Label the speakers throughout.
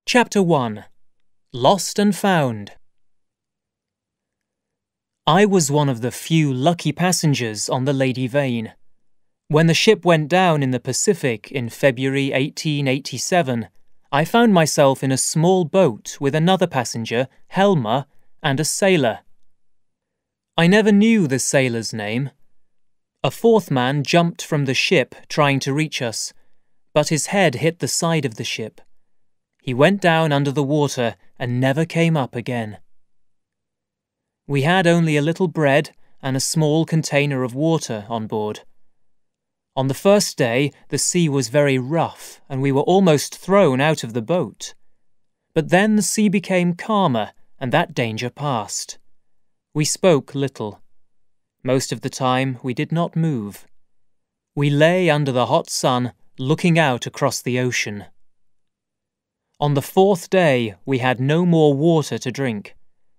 Speaker 1: Chapter 1. Lost and Found. I was one of the few lucky passengers on the Lady Vane. When the ship went down in the Pacific in February 1887, I found myself in a small boat with another passenger, Helmer, and a sailor. I never knew the sailor's name. A fourth man jumped from the ship trying to reach us, but his head hit the side of the ship. He went down under the water and never came up again. We had only a little bread and a small container of water on board. On the first day, the sea was very rough and we were almost thrown out of the boat. But then the sea became calmer and that danger passed. We spoke little. Most of the time, we did not move. We lay under the hot sun, looking out across the ocean. On the fourth day, we had no more water to drink.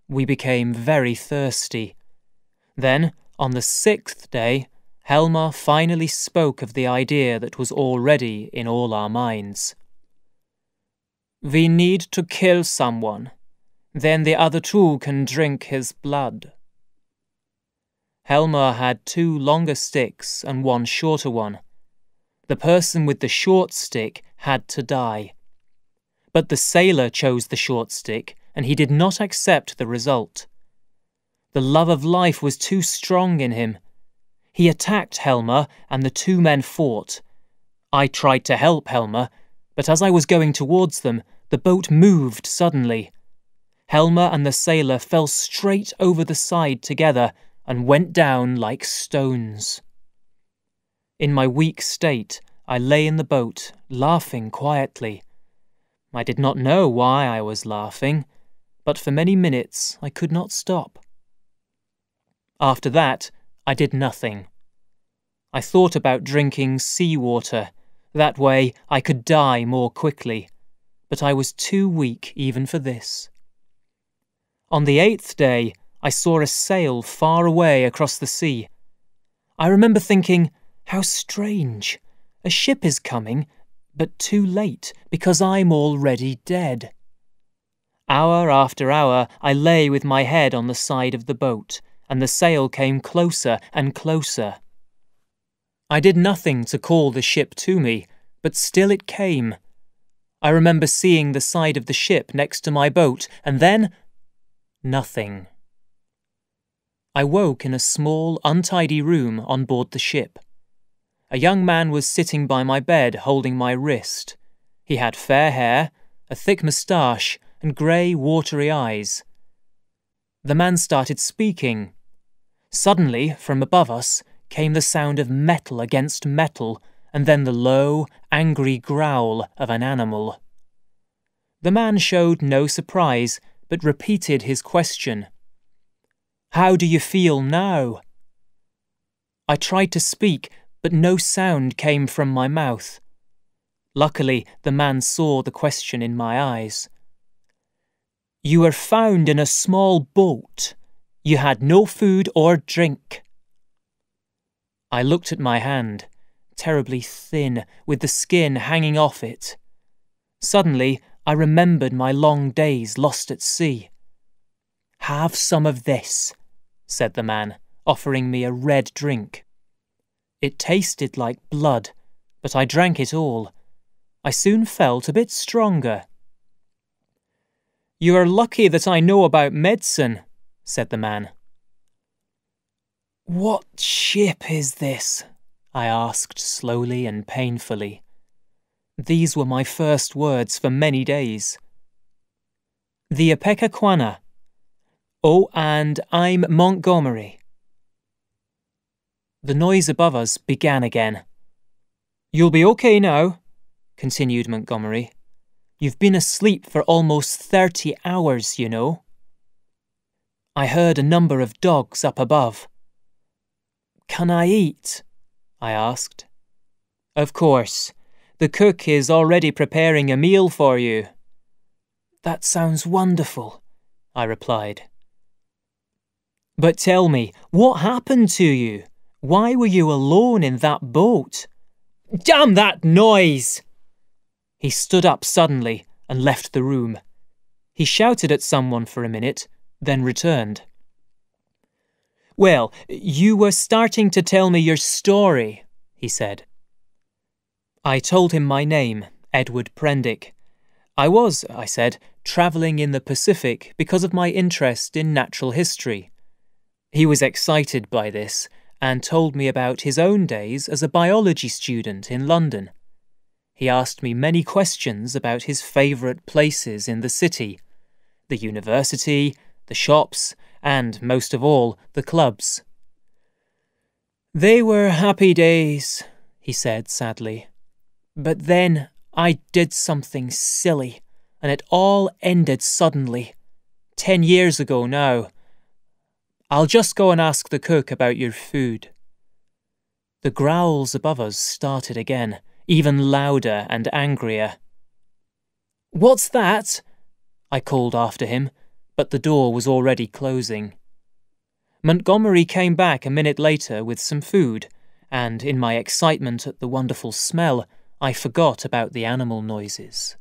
Speaker 1: We became very thirsty. Then, on the sixth day, Helmer finally spoke of the idea that was already in all our minds. "We need to kill someone. Then the other two can drink his blood." Helmer had 2 longer sticks and 1 shorter one. The person with the short stick had to die. But the sailor chose the short stick, and he did not accept the result. The love of life was too strong in him. He attacked Helmer, and the 2 men fought. I tried to help Helmer, but as I was going towards them, the boat moved suddenly. Helmer and the sailor fell straight over the side together and went down like stones. In my weak state, I lay in the boat, laughing quietly. I did not know why I was laughing, but for many minutes I could not stop. After that, I did nothing. I thought about drinking seawater. That way I could die more quickly, but I was too weak even for this. On the 8th day, I saw a sail far away across the sea. I remember thinking, how strange. A ship is coming, but too late, because I'm already dead. Hour after hour, I lay with my head on the side of the boat, and the sail came closer and closer. I did nothing to call the ship to me, but still it came. I remember seeing the side of the ship next to my boat, and then nothing. I woke in a small, untidy room on board the ship. A young man was sitting by my bed holding my wrist. He had fair hair, a thick moustache, and grey, watery eyes. The man started speaking. Suddenly, from above us, came the sound of metal against metal, and then the low, angry growl of an animal. The man showed no surprise, but repeated his question. "How do you feel now?" I tried to speak, but no sound came from my mouth. Luckily, the man saw the question in my eyes. "You were found in a small boat. You had no food or drink." I looked at my hand, terribly thin, with the skin hanging off it. Suddenly, I remembered my long days lost at sea. "Have some of this," said the man, offering me a red drink. It tasted like blood, but I drank it all. I soon felt a bit stronger. "You are lucky that I know about medicine," said the man. "What ship is this?" I asked slowly and painfully. These were my first words for many days. "The Ipecacuanha. Oh, and I'm Montgomery." The noise above us began again. "You'll be okay now," continued Montgomery. "You've been asleep for almost 30 hours, you know." I heard a number of dogs up above. "Can I eat?" I asked. "Of course. The cook is already preparing a meal for you." "That sounds wonderful," I replied. "But tell me, what happened to you? Why were you alone in that boat?" "Damn that noise!" He stood up suddenly, and left the room. He shouted at someone for a minute, then returned. "Well, you were starting to tell me your story," he said. I told him my name, Edward Prendick. I was, I said, travelling in the Pacific because of my interest in natural history. He was excited by this and told me about his own days as a biology student in London. He asked me many questions about his favourite places in the city, the university, the shops, and, most of all, the clubs. "They were happy days," he said sadly. "But then I did something silly, and it all ended suddenly. 10 years ago now. I'll just go and ask the cook about your food." The growls above us started again, even louder and angrier. "What's that?" I called after him, but the door was already closing. Montgomery came back a minute later with some food, and in my excitement at the wonderful smell, I forgot about the animal noises.